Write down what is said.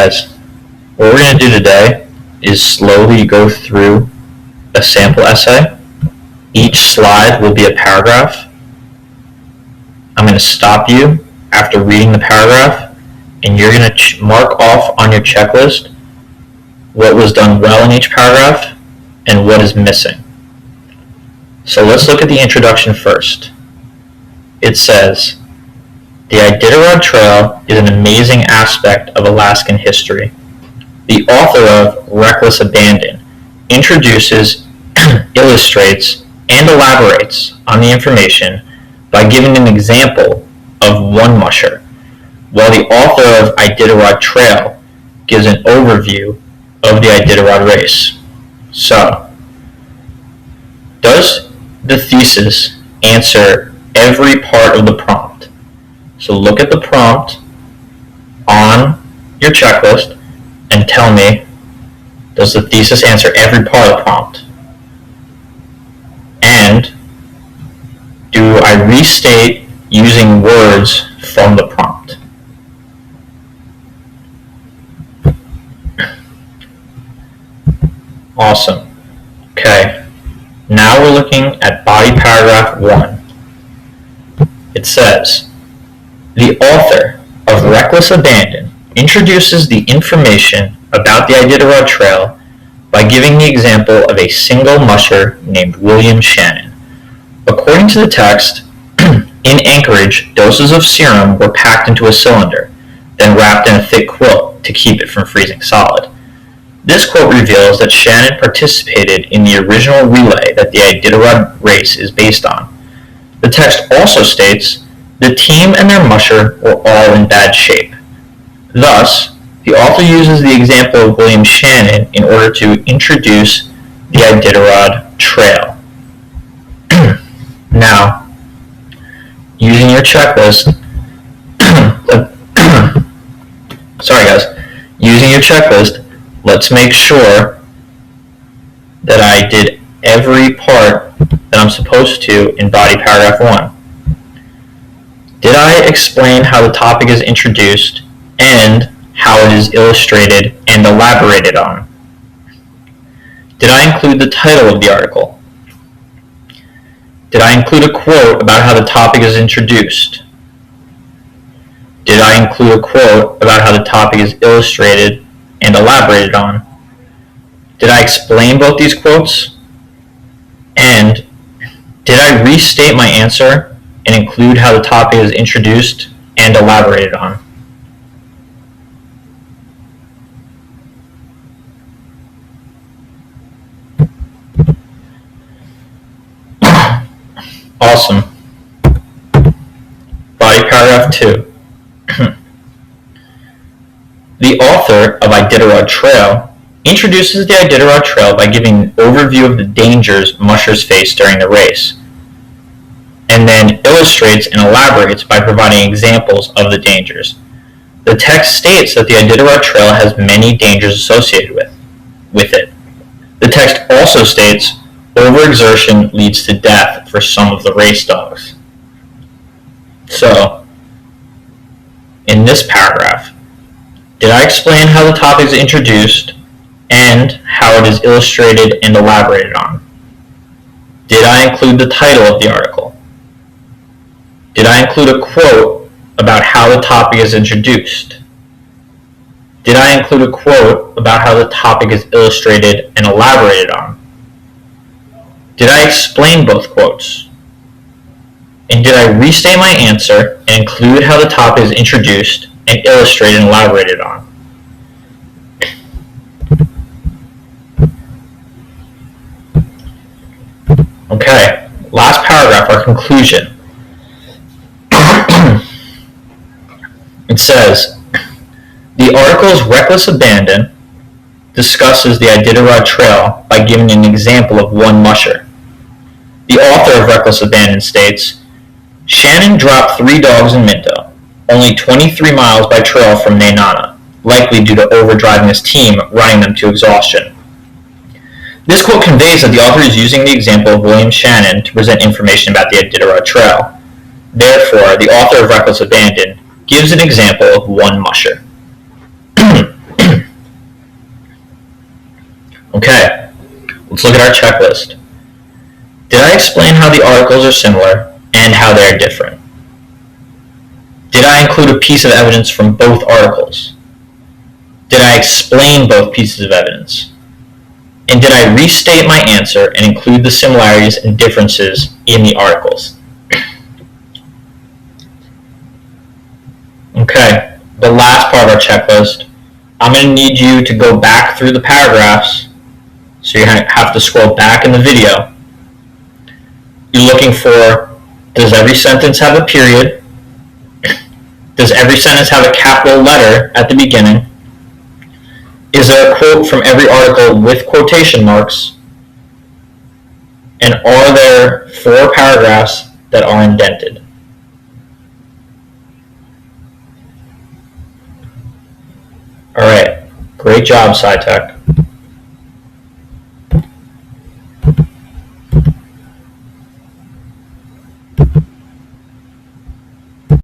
guys, what we're going to do today is slowly go through a sample essay. Each slide will be a paragraph. I'm going to stop you after reading the paragraph, and you're going to mark off on your checklist what was done well in each paragraph and what is missing. So let's look at the introduction first. It says, the Iditarod Trail is an amazing aspect of Alaskan history. The author of Reckless Abandon introduces, illustrates, and elaborates on the information by giving an example of one musher, while the author of Iditarod Trail gives an overview of the Iditarod race. So, does the thesis answer every part of the prompt? So look at the prompt on your checklist and tell me, does the thesis answer every part of the prompt? And do I restate using words from the prompt? Awesome. Okay, now we're looking at body paragraph 1. It says, the author of Reckless Abandon introduces the information about the Iditarod Trail by giving the example of a single musher named William Shannon. According to the text, in Anchorage, doses of serum were packed into a cylinder, then wrapped in a thick quilt to keep it from freezing solid. This quote reveals that Shannon participated in the original relay that the Iditarod race is based on. The text also states, the team and their musher were all in bad shape. Thus, the author uses the example of William Shannon in order to introduce the Iditarod Trail. Now, using your checklist, using your checklist, let's make sure that I did every part that I'm supposed to in body paragraph 1. Did I explain how the topic is introduced and how it is illustrated and elaborated on? Did I include the title of the article? Did I include a quote about how the topic is introduced? Did I include a quote about how the topic is illustrated and elaborated on? Did I explain both these quotes? And did I restate my answer and include how the topic is introduced and elaborated on? Awesome. Body paragraph 2. The author of Iditarod Trail introduces the Iditarod Trail by giving an overview of the dangers mushers face during the race, and then illustrates and elaborates by providing examples of the dangers. The text states that the Iditarod Trail has many dangers associated with it. The text also states overexertion leads to death for some of the race dogs. So, in this paragraph, did I explain how the topic is introduced and how it is illustrated and elaborated on? Did I include the title of the article? Did I include a quote about how the topic is introduced? Did I include a quote about how the topic is illustrated and elaborated on? Did I explain both quotes? And did I restate my answer and include how the topic is introduced and illustrated and elaborated on? Okay, last paragraph, our conclusion. It says, the article's Reckless Abandon discusses the Iditarod Trail by giving an example of one musher. The author of Reckless Abandon states, Shannon dropped 3 dogs in Minto, only 23 miles by trail from Nenana, likely due to overdriving his team, running them to exhaustion. This quote conveys that the author is using the example of William Shannon to present information about the Iditarod Trail. Therefore, the author of Reckless Abandon gives an example of one musher. Okay, let's look at our checklist. Did I explain how the articles are similar and how they are different? Did I include a piece of evidence from both articles? Did I explain both pieces of evidence? And did I restate my answer and include the similarities and differences in the articles? Okay, the last part of our checklist, I'm going to need you to go back through the paragraphs. So you're going to have to scroll back in the video. You're looking for, does every sentence have a period? Does every sentence have a capital letter at the beginning? Is there a quote from every article with quotation marks? And are there 4 paragraphs that are indented? All right, great job, SciTech.